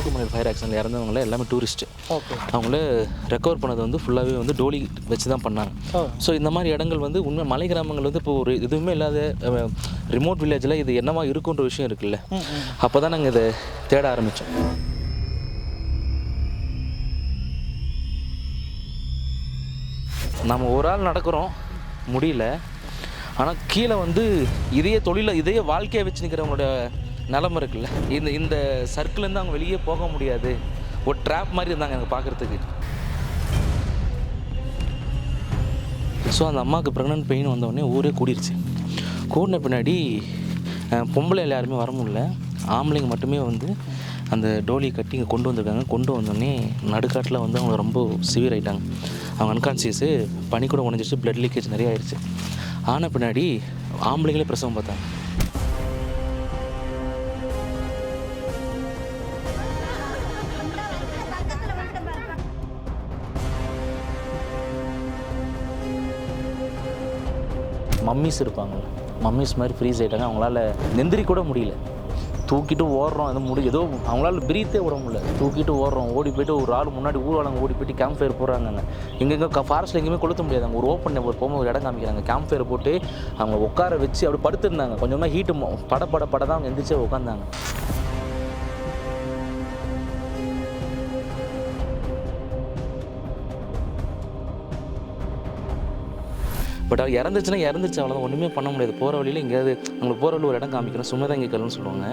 Kolukkumalai fire ஆக்சிடென்ட்ல இறந்தவங்கள எல்லாமே tourist. அவங்கள ரெக்கவர் பண்ணது வந்து ஃபுல்லாகவே வந்து டோலி வச்சு தான் பண்ணாங்க. ஸோ இந்த மாதிரி இடங்கள் வந்து உண்மை மலை கிராமங்கள் வந்து இப்போ ஒரு எதுவுமே இல்லாத ரிமோட் வில்லேஜில் இது என்னவா இருக்குன்ற விஷயம் இருக்குல்ல, அப்போ தான் நாங்கள் இதை தேட ஆரம்பித்தோம். நம்ம ஒரு ஆள் நடக்கிறோம் முடியல, ஆனால் கீழே வந்து இதையே தொழிலை இதையே வாழ்க்கையை வச்சு நிற்கிறவங்களோட நிலமை இருக்குல்ல, இந்த சர்க்கிள்லேருந்து அவங்க வெளியே போக முடியாது. ஒரு ட்ராப் மாதிரி இருந்தாங்க எனக்கு பார்க்குறதுக்கு. ஸோ அந்த அம்மாவுக்கு ப்ரெக்னென்ட் பெயின் வந்தோடனே ஊரே கூடிருச்சு. கூடின பின்னாடி பொம்பளைகள் யாருமே வர முடியல, ஆம்பளைங்க மட்டுமே வந்து அந்த டோலியை கட்டி இங்கே கொண்டு வந்திருக்காங்க. கொண்டு வந்தோடனே நடுக்காட்டில் வந்து அவங்க ரொம்ப சிவியர் ஆகிட்டாங்க. அவங்க அன்கான்சியஸு, பனி கூட உடஞ்சிச்சு, பிளட் லீக்கேஜ் நிறைய ஆயிடுச்சு. ஆன பின்னாடி ஆம்பளைங்களே பிரசவம் பார்த்தாங்க. மம்மிஸ் இருப்பாங்க, மம்மிஸ் மாதிரி ஃப்ரீஸ் ஆகிட்டாங்க. அவங்களால நெந்திரி கூட முடியல. தூக்கிட்டு ஓடுறோம், ஏதோ அவங்களால பிரீத்தே விட முடியல. தூக்கிட்டு ஓடுறோம், ஓடி போய்ட்டு ஒரு ஆள் முன்னாடி ஊர்வலங்க ஓடி போய்ட்டு கேம்ப் ஃபயர் போடுறாங்க. எங்கெங்கே ஃபாரஸ்ட்டில் எங்கேயுமே கொளுத்த முடியாது. அவங்க ஒரு ஓப்பன் ஒரு போகும்போது ஒரு இடம் காமிக்கிறாங்க, கேம்ப் ஃபயர் போட்டு அவங்க உட்கார வச்சு அப்படி படுத்துருந்தாங்க. கொஞ்சமாக ஹீட்டு பட தான் அவங்க எந்திரிச்சே உட்காந்தாங்க. பட் அவள் இறந்துச்சு அவ்வளோதான், ஒன்றுமே பண்ண முடியாது. போகிற வழியில் எங்கேயாவது அவங்களுக்கு போகிற வழியில் ஒரு இடம் காமிக்கிறோம், சும்மா இங்கே கல்லுன்னு சொல்லுவாங்க.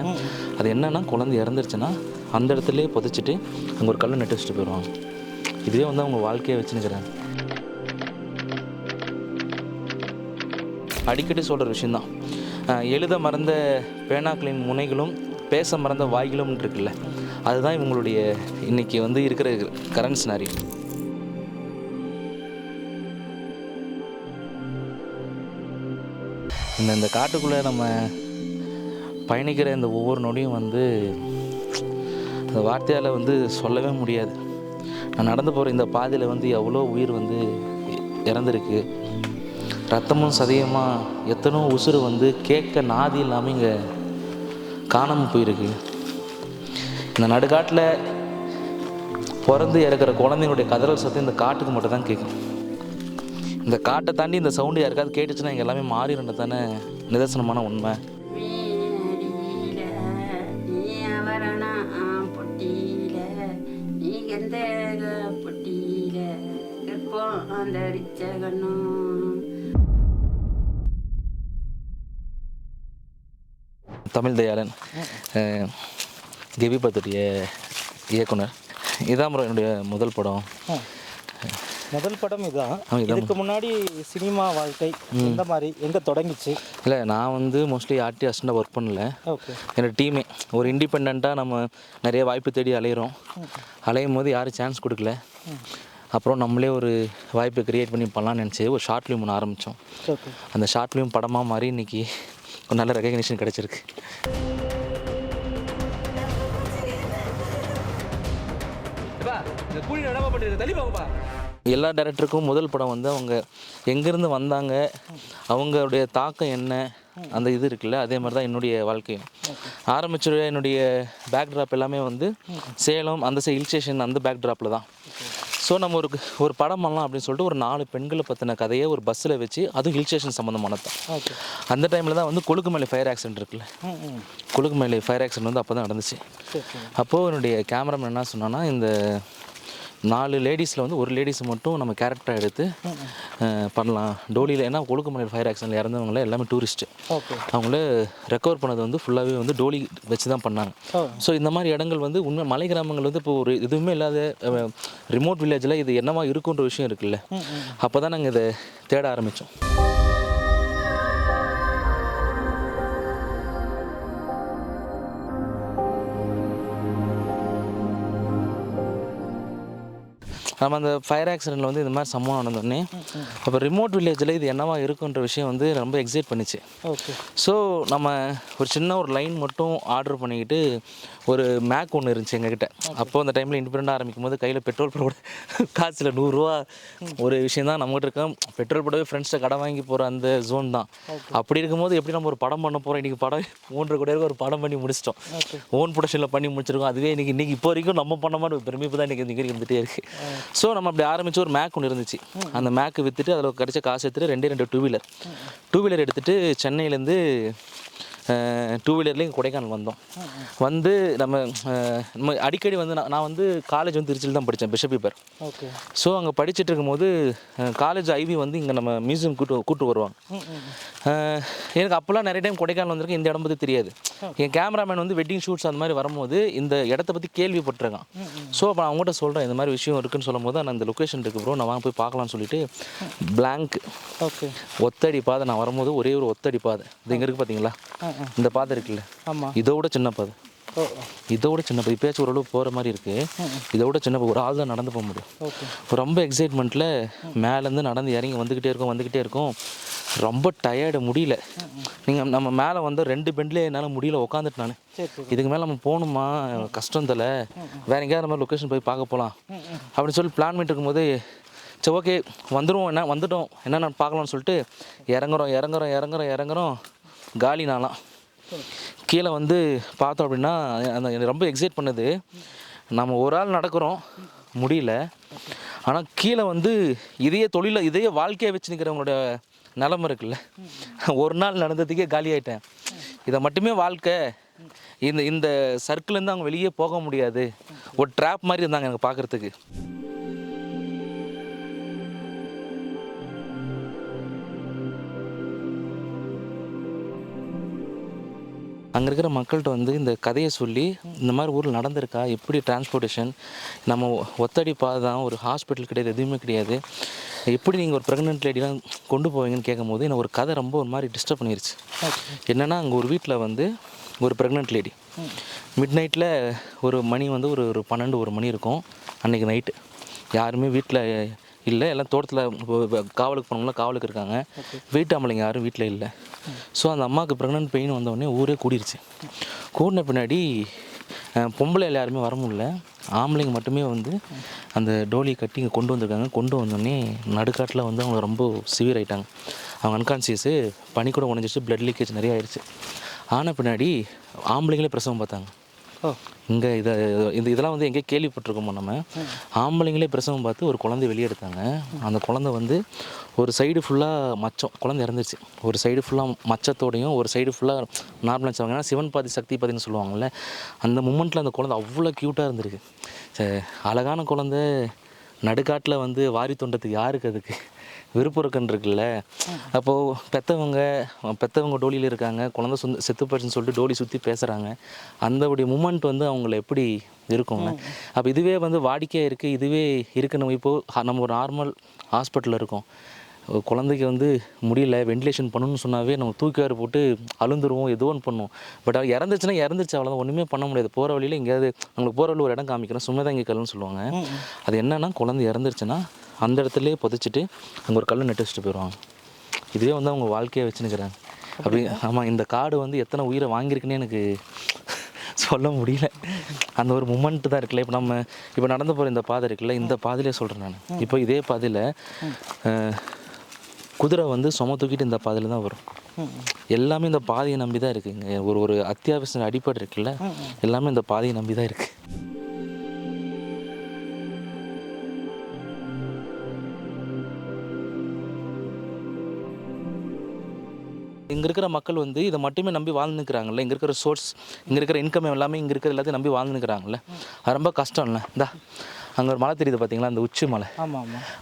அது என்னென்னா, குழந்தை இறந்துருச்சுன்னா அந்த இடத்துலேயே புதைச்சிட்டு அங்கே ஒரு கல் நட்டு வச்சுட்டு போயிடுவாங்க. இதுவே வந்து அவங்க வாழ்க்கையை வச்சுன்னுக்கிறாங்க. அடிக்கடி சொல்கிற விஷயந்தான், எழுத மறந்த பேனாக்களின் முனைகளும் பேச மறந்த வாய்களும் இருக்குல்ல, அதுதான் இவங்களுடைய இன்றைக்கி வந்து இருக்கிற கரண்ட் சினாரியோ. இந்த காட்டுக்குள்ளே நம்ம பயணிக்கிற இந்த ஒவ்வொரு நொடியும் வந்து அந்த வார்த்தையால் வந்து சொல்லவே முடியாது. நான் நடந்து போகிற இந்த பாதையில் வந்து எவ்வளோ உயிர் வந்து இறந்துருக்கு, ரத்தமும் சதையுமாக எத்தனோ உசுறு வந்து கேட்க நாதி இல்லாமல் இங்கே காணாமல் போயிருக்கு. இந்த நடுக்காட்டில் பிறந்து இறக்குற குழந்தைங்களுடைய கதறல் சத்தம் இந்த காட்டுக்கு மட்டும் தான் கேட்கும். இந்த காட்டை தாண்டி இந்த சவுண்டு யாருக்காவது கேட்டுச்சுன்னா இங்கே எல்லாமே மாறிடுறது தானே நிதர்சனமான உண்மை. தமிழ் தயாளன் கெவிபத்துடைய இயக்குனர். இதான் என்னுடைய முதல் படம். முதல் படம் இதுதான். இதுக்கு முன்னாடி சினிமா வாழ்க்கை இந்த மாதிரி எங்கே தொடங்கிச்சு? இல்லை, நான் வந்து மோஸ்ட்லி ஆர்டிஸ்டாக ஒர்க் பண்ணல. என்னோடய டீமே ஒரு இண்டிபெண்ட்டாக நம்ம நிறைய வாய்ப்பு தேடி அலையும் போது யாரும் சான்ஸ் கொடுக்கல. அப்புறம் நம்மளே ஒரு வாய்ப்பை க்ரியேட் பண்ணி பண்ணலான்னு நினச்சி ஒரு ஷார்ட் ஃபிலிம் ஒன்று ஆரம்பித்தோம். அந்த ஷார்ட் ஃபிலிம் படமாக மாதிரி இன்றைக்கி ஒரு நல்ல ரெகக்னிஷன் கிடச்சிருக்கு. எல்லா டைரக்டருக்கும் முதல் படம் வந்து அவங்க எங்கேருந்து வந்தாங்க, அவங்களுடைய தாக்கம் என்ன, அந்த இது இருக்குல்ல, அதே மாதிரி தான் என்னுடைய வாழ்க்கையும் ஆரம்பிச்ச. என்னுடைய பேக்ட்ராப் எல்லாமே வந்து சேலம், அந்த ஹில் ஸ்டேஷன், அந்த பேக்ட்ராப்பில் தான். ஸோ நம்ம ஒரு படம் பண்ணலாம் அப்படின்னு சொல்லிட்டு ஒரு 4 பெண்களை பற்றின கதையை ஒரு பஸ்ஸில் வச்சு, அதுவும் ஹில் ஸ்டேஷன் சம்மந்தமானது தான். அந்த டைமில் தான் வந்து கொழுக்குமலை ஃபயர் ஆக்சிடென்ட் இருக்குல்ல, கொழுக்குமலை ஃபயர் ஆக்சிடென்ட் வந்து அப்போ தான் நடந்துச்சு. அப்போது என்னுடைய கேமராமேன் என்ன சொன்னான்னா, இந்த 4 லேடிஸில் வந்து ஒரு லேடிஸ் மட்டும் நம்ம கேரக்டராக எடுத்து பண்ணலாம் டோலியில். ஏன்னா கொழுக்குமலை ஃபயர் ஆக்சிடென்ட்ல இறந்தவங்கள எல்லாமே டூரிஸ்ட்டு. அவங்கள ரெக்கவர் பண்ணது வந்து ஃபுல்லாகவே வந்து டோலி வச்சு தான் பண்ணாங்க. ஸோ இந்த மாதிரி இடங்கள் வந்து உண்மை மலை கிராமங்கள் வந்து இப்போ ஒரு எதுவுமே இல்லாத ரிமோட் வில்லேஜில் இது என்னவா இருக்குன்ற விஷயம் இருக்குல்ல, அப்போ தான் நாங்கள் இதை தேட ஆரம்பித்தோம். நம்ம அந்த ஃபயர் ஆக்சிடெண்ட்டில் வந்து இந்த மாதிரி சம்பவம் நடந்தோடனே அப்போ ரிமோட் வில்லேஜில் இது என்னவா இருக்குன்ற விஷயம் வந்து ரொம்ப எக்ஸைட் பண்ணிச்சு. ஓகே. ஸோ நம்ம ஒரு சின்ன ஒரு லைன் மட்டும் ஆர்டர் பண்ணிக்கிட்டு ஒரு மேக் ஒன்று இருந்துச்சு எங்ககிட்ட. அப்போ அந்த டைமில் இண்டிபெண்டாக ஆரம்பிக்கும் போது கையில் பெட்ரோல் போட காசில் 100 ரூபா ஒரு விஷயம் தான் நம்மகிட்ட இருக்கோம். பெட்ரோல் போடவே ஃப்ரெண்ட்ஸை கடை வாங்கி போகிற அந்த ஜோன் தான். அப்படி இருக்கும்போது எப்படி நம்ம ஒரு படம் பண்ண போகிறோம், இன்றைக்கி படம் 3 கோடி ஒரு படம் பண்ணி முடிச்சிட்டோம். ஓன் ப்ரொடக்ஷனில் பண்ணி முடிச்சிருக்கோம். அதுவே இன்றைக்கி இப்போ வரைக்கும் நம்ம பண்ண மாதிரி ஒரு பெருமைப்பு தான் இன்றைக்கி இருந்துகிட்டே இருக்குது. ஸோ நம்ம அப்படி ஆரம்பித்து ஒரு மேக் ஒன்று இருந்துச்சு. அந்த மேக்கு விற்றுட்டு அதில் கிடைச்ச காசு எடுத்துகிட்டு 2 டூ வீலர் எடுத்துகிட்டு சென்னையிலேருந்து 2 வீலர்லேயும் கொடைக்கானல் வந்தோம். வந்து நம்ம அடிக்கடி வந்து நான் வந்து காலேஜ் வந்து திருச்சியில் தான் படித்தேன், பிஷப் பீப்பர். ஓகே. ஸோ அங்கே படிச்சுட்டு இருக்கும்போது காலேஜ் ஐவி வந்து இங்கே நம்ம மியூசியம் கூட்டு வருவாங்க. எனக்கு அப்போல்லாம் நிறைய டைம் கொடைக்கானல் வந்திருக்கு, இந்த இடம் பற்றி தெரியாது. என் கேமராமேன் வந்து வெட்டிங் ஷூட்ஸ் அந்த மாதிரி வரும்போது இந்த இடத்த பற்றி கேள்விப்பட்டிருக்கான். ஸோ அப்போ நான் அவங்ககிட்ட சொல்கிறேன் இந்த மாதிரி விஷயம் இருக்குன்னு சொல்லும் போது நான் இந்த லொக்கேஷன் இருக்குது ப்ரோ, நான் வாங்க போய் பார்க்கலாம்னு சொல்லிட்டு பிளாங்க் ஓகே ஒத்தடி பாதை. நான் வரும்போது ஒரே ஒரு ஒத்தடி பாதை இது எங்கே இருக்குது பார்த்தீங்களா, இந்த பாதை இருக்குல்ல, இதோட சின்ன பாதை, இதோட சின்ன பாதை. இப்போயாச்சும் ஓரளவு போகிற மாதிரி இருக்குது. இதோட சின்ன பாதை, ஒரு ஆள் தான் நடந்து போக முடியும். ரொம்ப எக்ஸைட்மெண்ட்டில் மேலேருந்து நடந்து இறங்கி வந்துக்கிட்டே இருக்கும். ரொம்ப டயர்டு, முடியல. நம்ம மேலே வந்து 2 பெண்ட்லேயே என்னால் முடியல, உட்காந்துட்டு நான் இதுக்கு மேலே நம்ம போகணுமா, கஷ்டம் தலை, வேறு எங்கேயாவது நம்ம லொக்கேஷன் போய் பார்க்க போகலாம் அப்படின்னு சொல்லி பிளான் பண்ணிட்டு இருக்கும்போது சரி ஓகே வந்துட்டோம் என்னென்ன பார்க்கலாம்னு சொல்லிட்டு இறங்குறோம் காலி. நான்லாம் கீழே வந்து பார்த்தோம் அப்படின்னா அந்த ரொம்ப எக்ஸைட் பண்ணுது. நம்ம ஒரு ஆள் நடக்கிறோம், முடியல. ஆனால் கீழே வந்து இதே வாழ்க்கையை வச்சு நிற்கிறவங்களோட நிலமை இருக்குல்ல, ஒரு நாள் நடந்ததுக்கே காலி ஆகிட்டேன். இதை மட்டுமே வாழ்க்கை, இந்த சர்க்கிள்லேருந்து அவங்க வெளியே போக முடியாது, ஒரு ட்ராப் மாதிரி இருந்தாங்க எனக்கு பார்க்குறதுக்கு. அங்கே இருக்கிற மக்கள்கிட்ட வந்து இந்த கதையை சொல்லி இந்த மாதிரி ஊரில் நடந்திருக்கா, எப்படி டிரான்ஸ்போர்ட்டேஷன், நம்ம ஒத்தடி பாதை தான், ஒரு ஹாஸ்பிட்டல் கிடையாது, எதுவுமே கிடையாது, எப்படி நீங்கள் ஒரு ப்ரெக்னென்ட் லேடிலாம் கொண்டு போவீங்கன்னு கேட்கும்போது எனக்கு ஒரு கதை ரொம்ப ஒரு மாதிரி டிஸ்டர்ப் பண்ணிருச்சு. என்னென்னா அங்கே ஒரு வீட்டில் வந்து ஒரு ப்ரெக்னென்ட் லேடி மிட் நைட்டில் ஒரு மணி வந்து ஒரு 12-1 மணி இருக்கும். அன்றைக்கி நைட்டு யாருமே வீட்டில் இல்லை, எல்லாம் தோட்டத்தில் காவலுக்கு போனோம்னா காவலுக்கு இருக்காங்க, வீட்டு ஆம்பளைங்க யாரும் வீட்டில் இல்லை. ஸோ அந்த அம்மாவுக்கு ப்ரெக்னென்ட் பெயின் வந்தோடனே ஊரே கூடிருச்சு. கூடின பின்னாடி பொம்பளையில் யாருமே வர முடியல, ஆம்பளைங்க மட்டுமே வந்து அந்த டோலியை கட்டி இங்கே கொண்டு வந்திருக்காங்க. கொண்டு வந்தோடனே நடுக்காட்டில் வந்து அவங்க ரொம்ப சிவியர் ஆகிட்டாங்க. அவங்க அன்கான்சியஸு, பனி கூட உடஞ்சிச்சு, பிளட் லீக்கேஜ் நிறைய ஆயிடுச்சு. ஆன பின்னாடி ஆம்பளைங்களே பிரசவம் பார்த்தாங்க. இங்கே இதெல்லாம் வந்து எங்கேயே கேள்விப்பட்டிருக்கோமோ நம்ம. ஆம்பளைங்களே பிரசவம் பார்த்து ஒரு குழந்தை வெளியே எடுத்தாங்க. அந்த குழந்தை வந்து ஒரு சைடு ஃபுல்லாக மச்சம், குழந்தை இறந்துருச்சு. ஒரு சைடு ஃபுல்லாக மச்சத்தோடையும் ஒரு சைடு ஃபுல்லாக நார்மலாக வச்சாங்க. ஏன்னா சிவன் பாதி சக்தி பாதின்னு சொல்லுவாங்கள்ல, அந்த மூமெண்ட்டில் அந்த குழந்தை அவ்வளோ க்யூட்டாக இருந்திருக்கு. அழகான குழந்தை நடுக்காட்டில் வந்து வாரி தோண்டத்துக்கு யாருக்கு அதுக்கு விருப்பம் இருக்குன்னு அப்போது பெற்றவங்க டோலியில் இருக்காங்க, குழந்தை செத்து போச்சுன்னு சொல்லிட்டு டோலி சுற்றி பேசுகிறாங்க. அந்தபடி மூமெண்ட் வந்து அவங்கள எப்படி இருக்குங்க. அப்போ இதுவே வந்து வாடிக்கையாக இருக்குது, இதுவே இருக்குன்னு இப்போது நம்ம ஒரு நார்மல் ஹாஸ்பிட்டலில் இருக்கோம், குழந்தைக்கு வந்து முடியல, வெண்டிலேஷன் பண்ணணும்னு சொன்னாவே நம்ம தூக்கிவாரி போட்டு அழுந்துருவோம், ஏதோ ஒன்று பண்ணுவோம். பட் அது இறந்துருச்சு அவ்வளோதான், ஒன்றுமே பண்ண முடியாது. போகிற வழியில் எங்கேயாவது நம்மளுக்கு போகிற வழியில் ஒரு இடம் காமிக்கிறோம், சும்மதாங்கி கல்லுன்னு சொல்லுவாங்க. அது என்னென்னா குழந்தை இறந்துருச்சுன்னா அந்த இடத்துலேயே புதைச்சிட்டு அங்கே ஒரு கல் நட்டு வச்சுட்டு போயிடுவாங்க. இதுவே வந்து அவங்க வாழ்க்கையை வச்சுன்னுக்கிறாங்க. அப்படி ஆமாம், இந்த காடு வந்து எத்தனை உயிரை வாங்கியிருக்குன்னு எனக்கு சொல்ல முடியல. அந்த ஒரு மூமெண்ட்டு தான் இருக்குல்ல. இப்போ நடந்து போகிற இந்த பாதை இருக்குல்ல, இந்த பாதையிலே சொல்கிறேன் நான். இப்போ இதே பாதையில் குதிரை வந்து சும தூக்கிட்டு இந்த பாதையில் தான் வரும். எல்லாமே இந்த பாதையை நம்பி தான் இருக்குங்க. ஒரு அத்தியாவசிய அடிப்படை இருக்குல்ல, எல்லாமே இந்த பாதையை நம்பி தான் இருக்குது. இங்கே இருக்கிற மக்கள் வந்து இதை மட்டுமே நம்பி வாழ்ந்துக்கிறாங்கல்ல. இங்கே இருக்கிற சோர்ஸ், இங்கே இருக்கிற இன்கம் எல்லாமே இங்கே இருக்கிற எல்லாத்தையும் நம்பி வாழ்ந்துக்கிறாங்கல்ல. அது ரொம்ப கஷ்டம் இல்லை. அங்கே ஒரு மலை தெரியுது பார்த்தீங்களா, அந்த உச்சி மலை.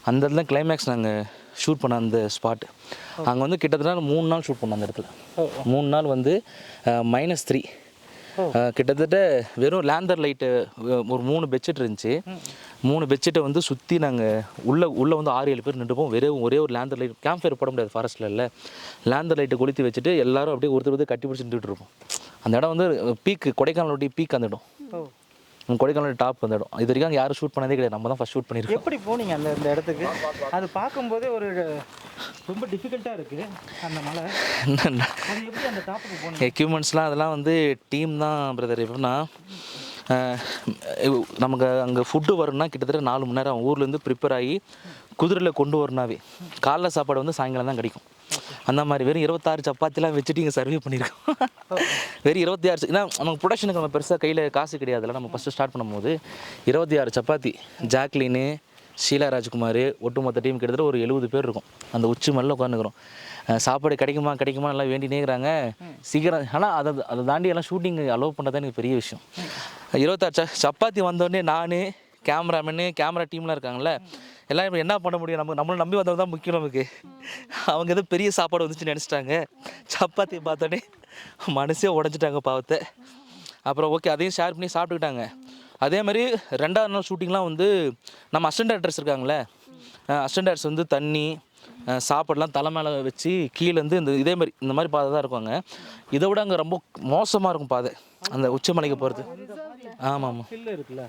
அந்த இடத்துல கிளைமேக்ஸ் நாங்கள் ஷூட் பண்ண அந்த ஸ்பாட்டு. அங்கே வந்து கிட்டத்தட்ட 3 நாள் ஷூட் பண்ணோம் அந்த இடத்துல. 3 நாள் வந்து -3 கிட்டத்தட்ட வெறும் லேந்தர் லைட்டு ஒரு 3 பெட்ஷீட் இருந்துச்சு. 3 பெட்ஷீட்டை வந்து சுற்றி நாங்கள் உள்ளே வந்து 6-7 பேர் நின்றுப்போம். ஒரே ஒரு லேந்தர் லைட், கேம்ப் ஃபயர் போட முடியாது ஃபாரஸ்ட்டில் இல்லை, லேந்தர் லைட்டை கொளுத்தி வச்சுட்டு எல்லோரும் அப்படியே ஒருத்தர் கட்டி பிடிச்சி நின்றுட்டு இருப்போம். அந்த இடம் வந்து பீக்கு, கொடைக்கானலுடைய பீக் அந்த இடம். கொடைக்கானல் டாப் அந்த இடம். இது வரைக்கும் அங்கே யாரும் ஷூட் பண்ணதே கிடையாது, நம்ம தான் ஃபஸ்ட் ஷூட் பண்ணியிருக்கோம். எப்படி போனீங்க அந்த இடத்துக்கு? அது பார்க்கும்போதே ஒரு ரொம்ப டிஃபிகல்ட்டாக இருக்குது அந்த மலை. அது எப்படி அந்த டாப்புக்கு போனீங்க? எக்யூப்மெண்ட்ஸ்லாம் அதெல்லாம் வந்து டீம் தான் பிரதர். எப்படின்னா நமக்கு அங்கே ஃபுட்டு வரணும்னா கிட்டத்தட்ட 4 மணி நேரம் ஊர்லேருந்து ப்ரிப்பேர் ஆகி குதிரையில் கொண்டு வரனாவே காலைல சாப்பாடு வந்து சாயங்காலம் தான் கிடைக்கும். அந்த மாதிரி வெறும் 26 சப்பாத்திலாம் வச்சுட்டு இங்கே சர்வே பண்ணியிருக்கோம். வெறும் 26, ஏன்னா நமக்கு ப்ரொடக்ஷனுக்கு நம்ம பெருசாக கையில் காசு கிடையாதுல்ல. நம்ம ஃபஸ்ட்டு ஸ்டார்ட் பண்ணும்போது 26 சப்பாத்தி, ஜாக்லின்னு, ஷீலா ராஜ்குமார், ஒட்டுமொத்த டீம் கிட்டத்தட்ட ஒரு 70 பேர் இருக்கும். அந்த உச்சி மேலே உட்காந்துக்கிறோம். சாப்பாடு கிடைக்குமா நல்லா வேண்டினே இருக்கிறாங்க சீக்கிரம். ஆனால் அதை தாண்டி எல்லாம் ஷூட்டிங் அலோவ் பண்ணுறது எனக்கு பெரிய விஷயம். 26 சப்பாத்தி வந்தோடனே நான், கேமராமேனு, கேமரா டீம்லாம் இருக்காங்கல்ல, எல்லாம் இப்போ என்ன பண்ண முடியும், நம்மளை நம்பி வந்தவங்க தான் முக்கியம் நமக்கு. அவங்க எதோ பெரிய சாப்பாடு வந்துச்சுன்னு நினச்சிட்டாங்க. சப்பாத்தியை பார்த்தோன்னே மனசே உடஞ்சிட்டாங்க பாவத்தை. அப்புறம் ஓகே அதையும் ஷேர் பண்ணி சாப்பிட்டுக்கிட்டாங்க. அதே மாதிரி 2வது நாள் ஷூட்டிங்லாம் வந்து நம்ம அசிஸ்டன்ட் டேரக்டர்ஸ் இருக்காங்களே, அசிஸ்டன்ட் டேரக்டர்ஸ் வந்து தண்ணி சாப்பாடுலாம் தலை மேலே வச்சு கீழேருந்து இந்த மாதிரி பாதை தான் இருக்குவாங்க. இதை விட அங்கே ரொம்ப மோசமாக இருக்கும் பாதை, அந்த உச்சமலைக்கு போகிறது. ஆமாம் ஹில் இருக்குல்ல,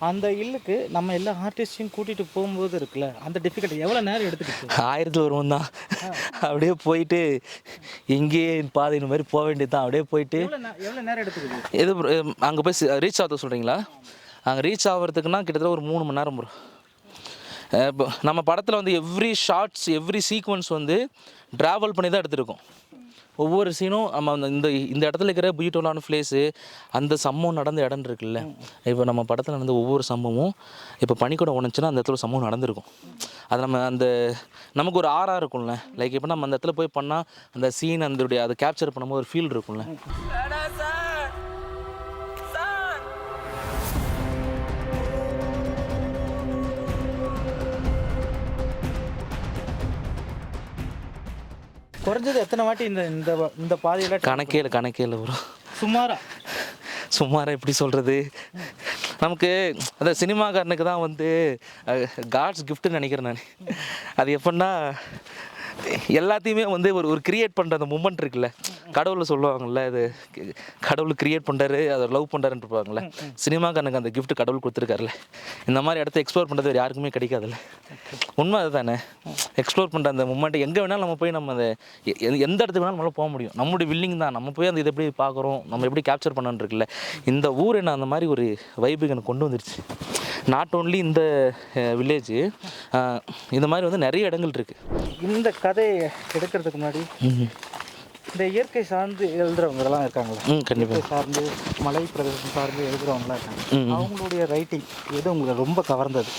அந்த ஹில்லுக்கு நம்ம எல்லா ஆர்டிஸ்டையும் கூட்டிகிட்டு போகும்போது இருக்குல்ல, அந்த டிஃபிகல்ட்டி எவ்வளோ நேரம் எடுத்துக்கிட்டு? 1000 வருவோம் தான். அப்படியே போயிட்டு இங்கேயே பாதை இந்த மாதிரி போக வேண்டியது தான். அப்படியே போயிட்டு எவ்வளோ நேரம் எடுத்துக்கிது? எது அங்கே போய் ரீச் ஆகுது சொல்கிறீங்களா? அங்கே ரீச் ஆகிறதுக்குன்னா கிட்டத்தட்ட ஒரு 3 மணி நேரம் வரும். இப்போ நம்ம படத்தில் வந்து எவ்ரி ஷார்ட்ஸ் எவ்ரி சீக்வன்ஸ் வந்து ட்ராவல் பண்ணி தான் எடுத்துருக்கோம். ஒவ்வொரு சீனும் நம்ம இந்த இடத்துல இருக்கிற பியூட்டிஃபுல்லான பிளேஸு, அந்த சம்பவம் நடந்த இடம் இருக்குல்ல, இப்போ நம்ம படத்தில் நடந்த ஒவ்வொரு சம்பவமும் இப்போ பனிக்கூடம் உடஞ்சுன்னா அந்த இடத்துல சம்பவம் நடந்திருக்கும். அது நமக்கு ஒரு ஆறாக இருக்கும்ல, லைக் இப்போ நம்ம அந்த இடத்துல போய் பண்ணால் அந்த சீன் அதை கேப்சர் பண்ணும்போது ஒரு ஃபீல் இருக்கும்ல. குறைஞ்சது எத்தனை வாட்டி இந்த பாதையில்? கணக்கே வரும். சுமாராக எப்படி சொல்கிறது, நமக்கு அந்த சினிமாக்காரனுக்கு தான் வந்து காட்ஸ் கிஃப்ட்டுன்னு நினைக்கிறேன் நான். அது எப்படின்னா எல்லாத்தையுமே வந்து ஒரு கிரியேட் பண்ணுற அந்த மூமெண்ட் இருக்குல்ல, கடவுளை சொல்லுவாங்கள்ல, இது கடவுள் கிரியேட் பண்ணுறாரு, அதை லவ் பண்ணுறாருன்னு இருப்பாங்கள்ல, சினிமாக்காரனுக்கு அந்த கிஃப்ட் கடவுள் கொடுத்துருக்காருல்ல. இந்த மாதிரி இடத்த எக்ஸ்ப்ளோர் பண்ணுறது யாருக்குமே கிடைக்காதுல்ல. உண்மை அது தானே, எக்ஸ்ப்ளோர் பண்ணுற அந்த மூமெண்ட்டை எங்கே வேணாலும் நம்ம போய் நம்ம அதை எந்த இடத்துக்கு வேணாலும் நம்மளால் போக முடியும். நம்மளுடைய வில்லிங் தான், நம்ம போய் அந்த இதை எப்படி பார்க்குறோம், நம்ம எப்படி கேப்சர் பண்ணணுன்னு இருக்குல்ல. இந்த ஊர் என்ன அந்த மாதிரி ஒரு வைபுக்கு எனக்கு கொண்டு வந்துருச்சு. நாட் ஓன்லி இந்த வில்லேஜ், இந்த மாதிரி வந்து நிறைய இடங்கள் இருக்குது. இந்த கதையை எடுக்கிறதுக்கு முன்னாடி இந்த இயற்கை சார்ந்து எழுதுறவங்கலாம் இருக்காங்களா? கண்டிப்பாக சார்ந்து மலை பிரதேசம் சார்ந்து எழுதுறவங்களாம் இருக்காங்க. அவங்களுடைய ரைட்டிங் எது உங்களுக்கு ரொம்ப கவர்ந்தது?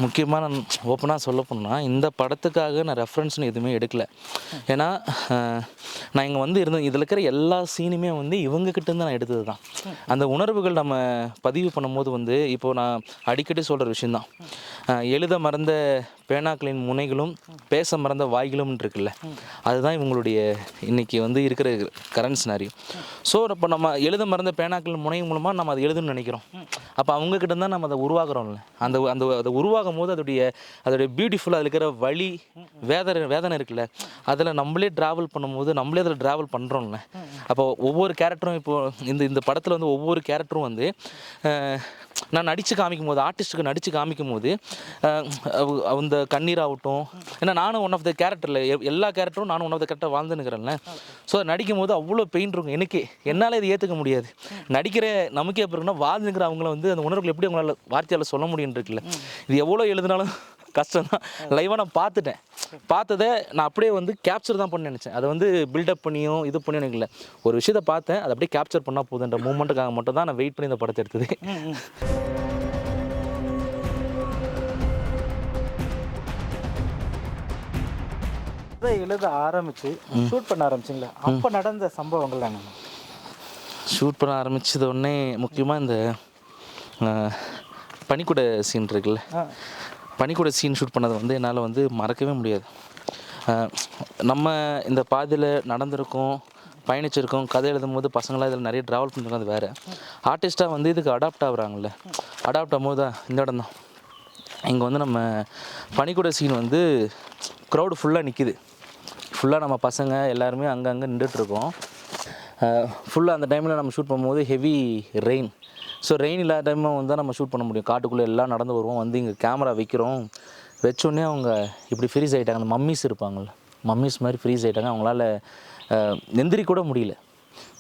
முக்கியமாக நான் ஓப்பனாக சொல்ல போனோம்னா, இந்த படத்துக்காக நான் ரெஃபரன்ஸ்னு எதுவுமே எடுக்கலை. ஏன்னா நான் இங்கே வந்து இதில் இருக்கிற எல்லா சீனுமே வந்து இவங்கக்கிட்டேருந்து நான் எடுத்தது தான். அந்த உணர்வுகள் நம்ம பதிவு பண்ணும்போது வந்து இப்போது நான் அடிக்கடி சொல்கிற விஷயந்தான், எழுத மறந்த பேனாக்களின் முனைகளும் பேச மறந்த வாய்களும் இருக்குல்ல, அதுதான் இவங்களுடைய இன்றைக்கி வந்து இருக்கிற கரண்ட் சினாரியோ. ஸோ இப்போ நம்ம எழுத மறந்த பேனாக்களின் முனை மூலமாக நம்ம அதை எழுதுன்னு நினைக்கிறோம். அப்போ அவங்கக்கிட்ட தான் நம்ம அதை உருவாக்குறோம்ல. அதை உருவாகும் போது அதோடைய பியூட்டிஃபுல்லாக அதில் இருக்கிற வலி வேதனை இருக்குல்ல, அதில் நம்மளே ட்ராவல் பண்ணும்போது நம்மளே அதில் ட்ராவல் பண்ணுறோம்ல. அப்போ ஒவ்வொரு கேரக்டரும் இப்போது இந்த படத்தில் வந்து ஒவ்வொரு கேரக்டரும் வந்து நான் நடித்து காமிக்கும் போது, ஆர்டிஸ்ட்டுக்கு நடித்து காமிக்கும் போது அந்த கண்ணீராகட்டும், ஏன்னா நானும் ஒன் ஆஃப் த கேரக்டரில் எல்லா கேரக்டரும் நானும் ஒன் ஆஃப் த கேரக்டர் வாழ்ந்துன்னுக்கிறேன்ல. ஸோ நடிக்கும் போது அவ்வளோ பெயின் இருக்கும் எனக்கு. என்னால் இதை ஏற்றுக்க முடியாது. நடிக்கிற நமக்கே பிறகுனா வாழ்ந்துங்கிற அவங்கள வந்து அந்த உணர்வுகள் எப்படி அவங்களால வார்த்தையால் சொல்ல முடியுன்னு இருக்குல்ல. இது எவ்வளோ எழுதினாலும் கஷ்டம் தான். லைவாக நான் பார்த்ததை நான் அப்படியே வந்து கேப்சர் தான் பண்ண நினச்சேன். அதை வந்து பில்டப் பண்ணியும் இது பண்ணியும் எனக்கு இல்லை. ஒரு விஷயத்தை பார்த்தேன், அதை அப்படியே கேப்சர் பண்ணால் போதுன்ற மூமெண்ட்டுக்காக மட்டும் தான் நான் வெயிட் பண்ணி இந்த படத்தை எடுத்தது. எழுத ஆரம்பித்து ஷூட் பண்ண ஆரம்பிச்சிங்களா? அப்போ நடந்த சம்பவங்கள் என்ன? ஷூட் பண்ண ஆரம்பித்தது உடனே முக்கியமாக இந்த பனிக்கூட சீன் இருக்குல்ல, பனிக்கூட சீன் ஷூட் பண்ணதை வந்து என்னால் வந்து மறக்கவே முடியாது. நம்ம இந்த பாதையில் நடந்திருக்கோம், பயணிச்சிருக்கோம், கதை எழுதும் போது பசங்களாம் இதில் நிறைய ட்ராவல் பண்ணிருக்கோம். அது வேறு ஆர்டிஸ்ட்டாக வந்து இதுக்கு அடாப்ட் ஆகுறாங்கல்ல, அடாப்ட் ஆகும்போது தான் இந்த இடம் தான். இங்கே வந்து நம்ம பனிக்கூட சீன் வந்து க்ரௌடு ஃபுல்லாக நிற்கிது. ஃபுல்லாக நம்ம பசங்க எல்லாருமே அங்கங்கே நின்றுட்டுருக்கோம். ஃபுல்லாக அந்த டைமில் நம்ம ஷூட் பண்ணும்போது ஹெவி ரெயின், ஸோ ரெயின் இல்லாத டைமும் வந்து நம்ம ஷூட் பண்ண முடியும். காட்டுக்குள்ளே எல்லாம் நடந்து வருவோம், வந்து இங்கே கேமரா வைக்கிறோம், வச்சோடனே அவங்க இப்படி ஃப்ரீஸ் ஆகிட்டாங்க. அந்த மம்மிஸ் இருப்பாங்கள்ல, மம்மிஸ் மாதிரி ஃப்ரீஸ் ஆகிட்டாங்க. அவங்களால எந்திரி கூட முடியல.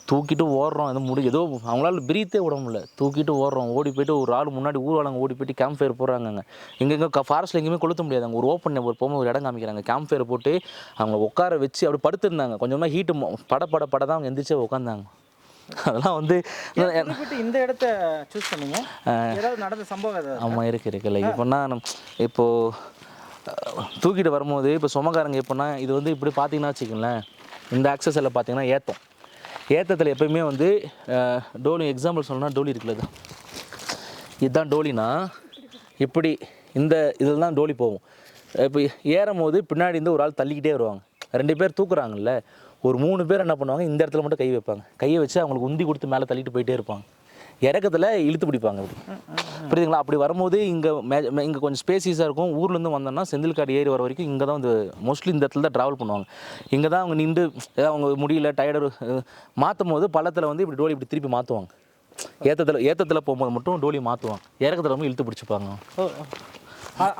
தூக்கிட்டு ஓடுறோம், ஏதோ அவங்களால பிரீத்தே விட முடியல. தூக்கிட்டு ஓடுறோம், ஓடி போய்ட்டு ஒரு ஆள் முன்னாடி ஊர்வலங்க ஓடி போய்ட்டு கேம்ப் ஃபயர் போடுறாங்க. எங்கெங்கே ஃபாரஸ்ட்டில் எங்கேயுமே கொளுத்த முடியாது. அங்கே ஒரு ஓப்பன் ஒரு இடம் காமிக்கிறாங்க, கேம்ப் ஃபயர் போட்டு அவங்க உட்கார வச்சு அப்படி படுத்துருந்தாங்க. கொஞ்சமாக ஹீட்டு பட தான் அவங்க எந்திரிச்சே உட்காந்தாங்க. அதெல்லாம் வந்து இந்த இடத்த சூஸ் பண்ணீங்க, ஏதாவது நடந்த சம்பவம் ஏதாவது? ஆமாம், இருக்குல்ல. இப்போனா இப்போது தூக்கிட்டு வரும்போது இப்போ சொமக்காரங்க எப்படின்னா இது வந்து இப்படி பார்த்தீங்கன்னா வச்சுக்கங்களேன், இந்த ஆக்சஸில் பார்த்தீங்கன்னா ஏற்றத்தில் எப்போயுமே வந்து டோலி எக்ஸாம்பிள் சொல்லணும்னா டோலி இருக்குல்ல, இதுதான் டோலினா இப்படி இந்த இதில் தான் டோலி போகும். இப்போ ஏறும் போது பின்னாடி இருந்து ஒரு ஆள் தள்ளிக்கிட்டே வருவாங்க. 2 பேர் தூக்குறாங்கல்ல, ஒரு 3 பேர் என்ன பண்ணுவாங்க, இந்த இடத்துல மட்டும் கை வைப்பாங்க. கையை வச்சு அவங்களுக்கு உந்தி கொடுத்து மேலே தள்ளிட்டு போயிட்டே இருப்பாங்க. இறக்கத்தில் இழுத்து பிடிப்பாங்க. அப்படி புரியுதுங்களா? அப்படி வரும்போது இங்கே கொஞ்சம் ஸ்பேசிஸாக இருக்கும். ஊர்லேருந்து வந்தோன்னா செந்தில்காடு ஏறி வர வரைக்கும் இங்கே தான் வந்து மோஸ்ட்லி இந்த இடத்துல தான் ட்ராவல் பண்ணுவாங்க. இங்கே தான் அவங்க நின்று ஏதாவது அவங்க முடியல டயர்டு மாற்றும் போது பள்ளத்தில் வந்து இப்படி டோலி இப்படி திருப்பி மாற்றுவாங்க. ஏற்றத்தில் போகும்போது மட்டும் டோலி மாற்றுவாங்க, இறக்கத்தில் வந்து இழுத்து பிடிச்சிப்பாங்க.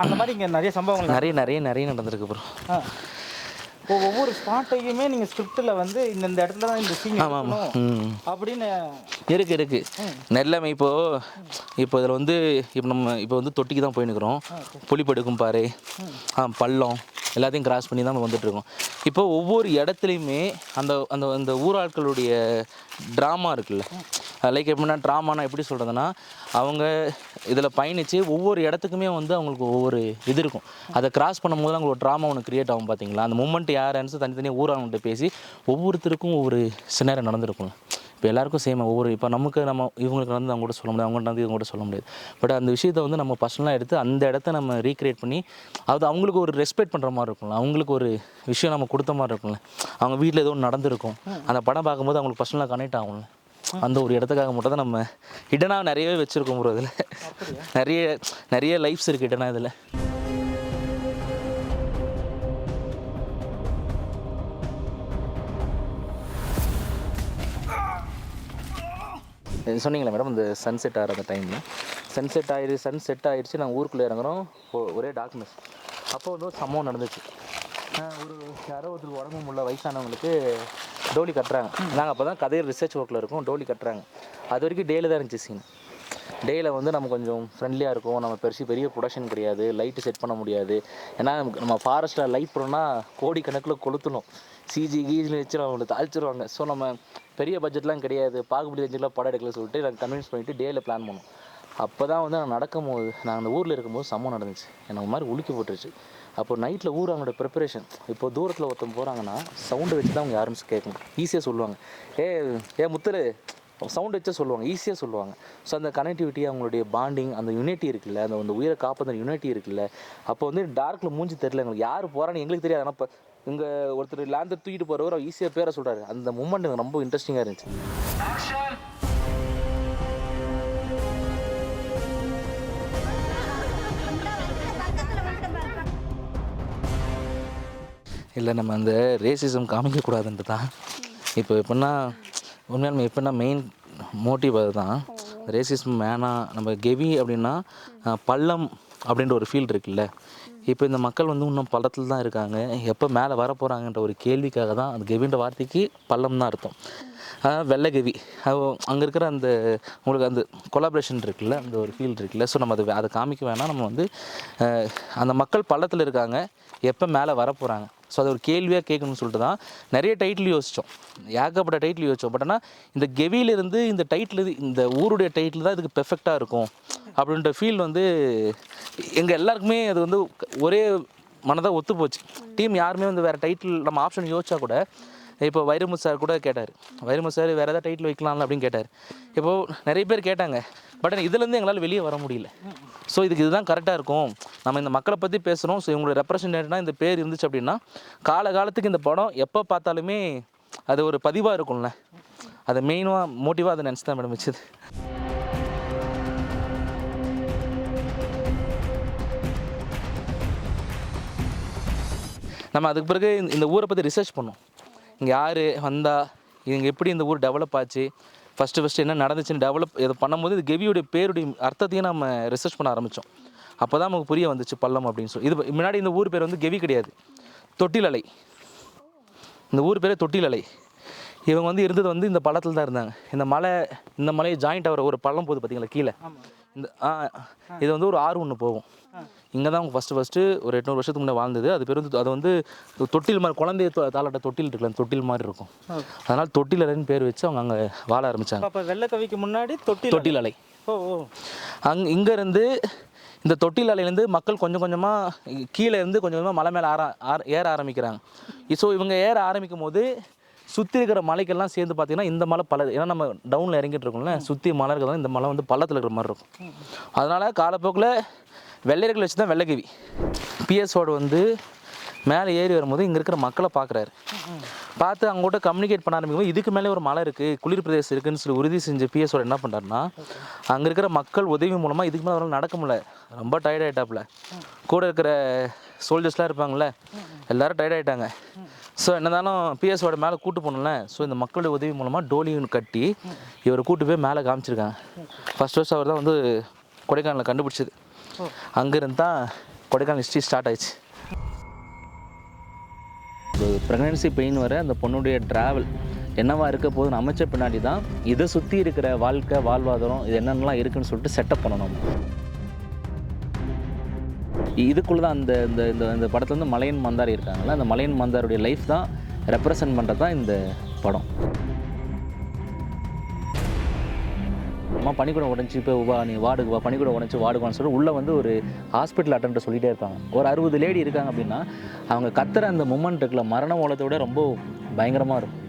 அந்த மாதிரி இங்கே நிறைய சம்பவங்கள் நிறைய நடந்திருக்கு ப்ரோ. இப்போ ஒவ்வொரு ஸ்பாட்டையுமே நீங்கள் ஸ்கிரிப்டில் வந்து இந்த இடத்துல தான் இந்த சீன் அப்படின்னு இருக்கு எல்லாமே. இப்போ இதில் வந்து இப்போ வந்து தொட்டிக்கு தான் போயின்னுக்குறோம். புலிப்படுக்கும் பாறை, பள்ளம் எல்லாத்தையும் கிராஸ் பண்ணி தான் நம்ம வந்துட்டுருக்கோம். இப்போ ஒவ்வொரு இடத்துலையுமே அந்த அந்த அந்த ஊராட்களுடைய ட்ராமா இருக்குல்ல, லைக் எப்படின்னா ட்ராமானா எப்படி சொல்கிறதுனா, அவங்க இதில் பயணித்து ஒவ்வொரு இடத்துக்குமே வந்து அவங்களுக்கு ஒவ்வொரு இது இருக்கும். அதை கிராஸ் பண்ணும்போது அவங்களுக்கு ஒரு ட்ராமா ஒன்று க்ரியேட் ஆகும். பார்த்தீங்களா, அந்த மூமெண்ட் யார் ஆன்சர் தனித்தனியாக ஊராங்கிட்ட பேசி ஒவ்வொருத்தருக்கும் ஒவ்வொரு சினாரியோ நடந்திருக்கும். இப்போ எல்லாருக்கும் சேம் இப்போ நம்ம இவங்களுக்கு வந்து அவங்க கூட சொல்ல முடியாது, அவங்கள்ட்ட வந்து இவங்க கூட சொல்ல முடியாது. பட் அந்த விஷயத்தை வந்து நம்ம பர்சனலாக எடுத்து அந்த இடத்த நம்ம ரீக்ரியேட் பண்ணி அது அவங்களுக்கு ஒரு ரெஸ்பெக்ட் பண்ணுற மாதிரி இருக்கும்ல, அவங்களுக்கு ஒரு விஷயம் நம்ம கொடுத்த மாதிரி இருக்கும்ல. அவங்க வீட்டில் ஏதோ ஒன்று நடந்திருக்கும், அந்த படம் பார்க்கும்போது அவங்களுக்கு பர்சனலாக கனெக்ட் ஆகும்ல. அந்த ஒரு இடத்துக்காக மட்டும் தான் நம்ம ஹிடனாக நிறையவே வச்சுருக்கோம் ப்ரோ. இதில் நிறைய லைஃப்ஸ் இருக்குது ஹிடனாக. இதில் சொன்னீங்களா மேடம், இந்த சன்செட் ஆகிற அந்த டைமில் சன்செட் ஆகிடுச்சு, நாங்கள் ஊருக்குள்ளே இறங்குறோம், ஒரே டார்க்னஸ். அப்போ வந்து ஒரு சம்பவம் நடந்துச்சு. யாரோ ஒருத்தருக்கு உடம்பு முடியல, வயசானவங்களுக்கு டோலி கட்டுறாங்க. நாங்கள் அப்போ தான் கதையை ரிசர்ச் ஒர்க்கில் இருக்கோம். டோலி கட்டுறாங்க. அது வரைக்கும் டேயில் தான் இருந்துச்சு சீன். டேயில் வந்து நம்ம கொஞ்சம் ஃப்ரெண்ட்லியாக இருக்கும், நம்ம பெரிய ப்ரொடக்ஷன் கிடையாது, லைட்டு செட் பண்ண முடியாது. ஏன்னா நம்ம ஃபாரஸ்ட்டில் லைட் பண்ணோன்னா கோடிக்கணக்கில் கொளுத்தணும், கீஜில் வச்சு அவங்களை தாழ்ச்சிருவாங்க. ஸோ நம்ம பெரிய பட்ஜெட்லாம் கிடையாது, பாகுபலி ரேஞ்சுலாம் படம் எடுக்கல சொல்லிட்டு நாங்கள் கன்வின்ஸ் பண்ணிவிட்டு டேயில் பிளான் பண்ணோம். அப்போ தான் வந்து நான் நடக்கும்போது, நான் அந்த ஊரில் இருக்கும்போது சம்பவம் நடந்துச்சு. எனக்கு மாதிரி உலுக்கி போட்டுருச்சு. அப்போ நைட்டில் ஊர் அவங்களோட ப்ரிப்பரேஷன். இப்போ தூரத்தில் ஒருத்தன் போகிறாங்கன்னா சவுண்டை வச்சு தான் அவங்க யாருன்னு கேட்கணும். ஈஸியாக சொல்லுவாங்க, முத்தரு சவுண்ட் வச்சா சொல்லுவாங்க, ஈஸியாக சொல்லுவாங்க. ஸோ அந்த கனெக்டிவிட்டி, அவங்களுடைய பாண்டிங், அந்த யூனிட்டி இருக்குல்ல, அந்த உயிரை காப்பாற்ற யூனிட்டி இருக்குல்ல. அப்போ வந்து டார்க்கில் மூஞ்சி தெரியல, எங்களுக்கு யார் போகிறான்னு எங்களுக்கு தெரியாது. ஆனால் இப்போ இங்கே ஒருத்தர் லேந்தர் தூக்கிட்டு போகிறவர் அவர் ஈஸியாக பேரை சொல்கிறாரு. அந்த மூமெண்ட் எனக்கு ரொம்ப இன்ட்ரெஸ்டிங்காக இருந்துச்சு. இல்லை, நம்ம அந்த ரேசிசம் காமிக்கக்கூடாதுன்ட்டு தான். இப்போ எப்படின்னா உண்மையாக எப்படின்னா மெயின் மோட்டிவ் அதுதான். ரேசிசம் வேணாம். நம்ம கெவி அப்படின்னா பள்ளம் அப்படின்ற ஒரு ஃபீல்டு இருக்குல்ல. இப்போ இந்த மக்கள் வந்து இன்னும் பள்ளத்தில் தான் இருக்காங்க, எப்போ மேலே வர போகிறாங்கன்ற ஒரு கேள்விக்காக தான் அந்த கெவின்ற வார்த்தைக்கு பள்ளம் தான் அர்த்தம். வெள்ளை கெவி அங்கே இருக்கிற அந்த உங்களுக்கு அந்த கொலாபரேஷன் இருக்குல்ல, அந்த ஒரு ஃபீல்டு இருக்குல்ல. ஸோ நம்ம அதை காமிக்க வேணாம். நம்ம வந்து அந்த மக்கள் பள்ளத்தில் இருக்காங்க, எப்போ மேலே வர போகிறாங்க. ஸோ அது ஒரு கேள்வியாக கேட்கணும்னு சொல்லிட்டு தான் நிறைய டைட்டில் யோசித்தோம், ஏகப்பட்ட டைட்டில் யோசித்தோம். பட் ஆனால் இந்த கெவியிலிருந்து இந்த டைட்டில், இந்த ஊருடைய டைட்டில் தான் இதுக்கு பெர்ஃபெக்டாக இருக்கும் அப்படின்ற ஃபீல் வந்து எங்கள் எல்லாருக்குமே அது வந்து ஒரே மனதாக ஒத்து போச்சு. டீம் யாருமே வந்து வேறு டைட்டில் நம்ம ஆப்ஷன் யோசிச்சா கூட, இப்போ வைரமு சார் கூட கேட்டார், வைரமு சார் வேறு ஏதாவது டைட்டில் வைக்கலாம்ல அப்படின்னு கேட்டார். இப்போது நிறைய பேர் கேட்டாங்க. பட் இதுலேருந்து எங்களால் வெளியே வர முடியல. ஸோ இதுதான் கரெக்டாக இருக்கும். நம்ம இந்த மக்களை பற்றி பேசுகிறோம். ஸோ இவங்களோட ரெப்ரசன்டேட்டிவாக இந்த பேர் இருந்துச்சு அப்படின்னா காலகாலத்துக்கு இந்த படம் எப்போ பார்த்தாலுமே அது ஒரு பதிவாக இருக்கும்ல. அதை மெயினாக மோட்டிவாக அதை நினச்சி தான் மேடம் வச்சுது. நம்ம அதுக்கு பிறகு இந்த ஊரை பற்றி ரிசர்ச் பண்ணோம். இங்கே யார் வந்தால், இங்கே எப்படி இந்த ஊர் டெவலப் ஆச்சு, ஃபஸ்ட்டு என்ன நடந்துச்சுன்னு டெவலப் இதை பண்ணும்போது இது கெவியோடைய பேருடைய அர்த்தத்தையும் நம்ம ரிசர்ச் பண்ண ஆரம்பித்தோம். அப்போ தான் நமக்கு புரிய வந்துச்சு பள்ளம் அப்படின்னு சொல்லி. இது முன்னாடி இந்த ஊர் பேர் வந்து கெவி கிடையாது, தொட்டிலலை. இந்த ஊர் பேர் தொட்டிலலை. இவங்க வந்து இருந்தது வந்து இந்த பள்ளத்தில் தான் இருந்தாங்க. இந்த மலையை ஜாயிண்ட் ஆகிற ஒரு பள்ளம் போகுது பார்த்தீங்களா கீழே, இந்த இது வந்து ஒரு ஆறு ஒன்று போகும். இங்கே தான் அவங்க ஃபஸ்ட்டு ஒரு 800 வருஷத்துக்கு முன்னே வாழ்ந்தது. அது பேர் வந்து அது வந்து தொட்டில் மாதிரி, குழந்தைய தாளாட்ட தொட்டில் இருக்குல்ல, அந்த தொட்டில் மாதிரி இருக்கும். அதனால் தொட்டிலலைன்னு பேர் வச்சு அவங்க அங்கே வாழ ஆரம்பித்தாங்க. அப்போ வெள்ளக்கவிக்கு முன்னாடி தொட்டில் அலை. ஓ இங்கேருந்து இந்த தொட்டில் அலையிலேருந்து மக்கள் கொஞ்சம் கொஞ்சமாக கீழே இருந்து கொஞ்சம் கொஞ்சமாக மலை மேலே ஏற ஆரம்பிக்கிறாங்க. ஸோ இவங்க ஏற ஆரம்பிக்கும் போது சுற்றி இருக்கிற மலைக்கெல்லாம் சேர்ந்து பார்த்தீங்கன்னா இந்த மலை ஏன்னா நம்ம டவுனில் இறங்கிட்டு இருக்கோம்ல, சுற்றி மலை இருக்கிறதால இந்த மலை வந்து பள்ளத்தில் இருக்கிற மாதிரி இருக்கும். அதனால் காலப்போக்கில் வெள்ளையர்கள் வச்சு தான் வெள்ளைக்கவி. பிஎஸ்ஓடு வந்து மேலே ஏறி வரும்போது இங்கே இருக்கிற மக்களை பார்க்குறாரு. பார்த்து அவங்கள்ட்ட கம்யூனிகேட் பண்ண ஆரம்பிக்கும். இதுக்கு மேலே ஒரு மலை இருக்குது, குளிர் பிரதேசம் இருக்குதுன்னு சொல்லி உறுதி செஞ்ச பிஎஸ்ஓடு என்ன பண்ணுறாருன்னா, அங்கே இருக்கிற மக்கள் உதவி மூலமாக இதுக்கு மேலே அவரால் நடக்க முடியல, ரொம்ப டயர்ட் ஆகிட்டாப்புல. கூட இருக்கிற சோல்ஜர்ஸ்லாம் இருப்பாங்கள்ல, எல்லோரும் டயர்ட் ஆகிட்டாங்க. ஸோ என்னதாலும் பிஎஸ்ஓட மேலே கூட்டு போகணும்ல, ஸோ இந்த மக்களுடைய உதவி மூலமாக டோலின்னு கட்டி இவரை கூட்டு போய் மேலே காமிச்சிருக்காங்க. ஃபஸ்ட் அவர் தான் வந்து கொடைக்கானலில் கண்டுபிடிச்சது. அங்கேருந்து தான் கொடைக்கானல் ஹிஸ்ட்ரி ஸ்டார்ட் ஆயிடுச்சு. ப்ரெக்னன்சி பெயின் வர அந்த பொண்ணுடைய ட்ராவல் என்னவா இருக்க போதுன்னு அமைச்ச பின்னாடி தான் இதை சுற்றி இருக்கிற வாழ்வாதாரம் இது என்னென்னலாம் இருக்குதுன்னு சொல்லிட்டு செட்டப் பண்ணணும். இதுக்குள்ளே தான் அந்த இந்த இந்த படத்தில் வந்து மலையன் மந்தாரி இருக்காங்களா, அந்த மலையன் மந்தாருடைய லைஃப் தான் ரெப்ரசன்ட் பண்ணுறது தான் இந்த படம். அம்மா பனிக்கூடம் உடஞ்சி இப்போ நீ வார்டுக்கு வா, பனிக்கூடம் உடஞ்சி வார்டுக்குவான்னு சொல்லி உள்ளே வந்து ஒரு ஹாஸ்பிட்டல் அட்டெண்டர் சொல்லிகிட்டே இருப்பாங்க. ஒரு 60 லேடி இருக்காங்க அப்படின்னா அவங்க கத்துற அந்த மூமெண்ட் இருக்குல்ல, மரண ஓலத்தை விட ரொம்ப பயங்கரமாக இருக்கும்.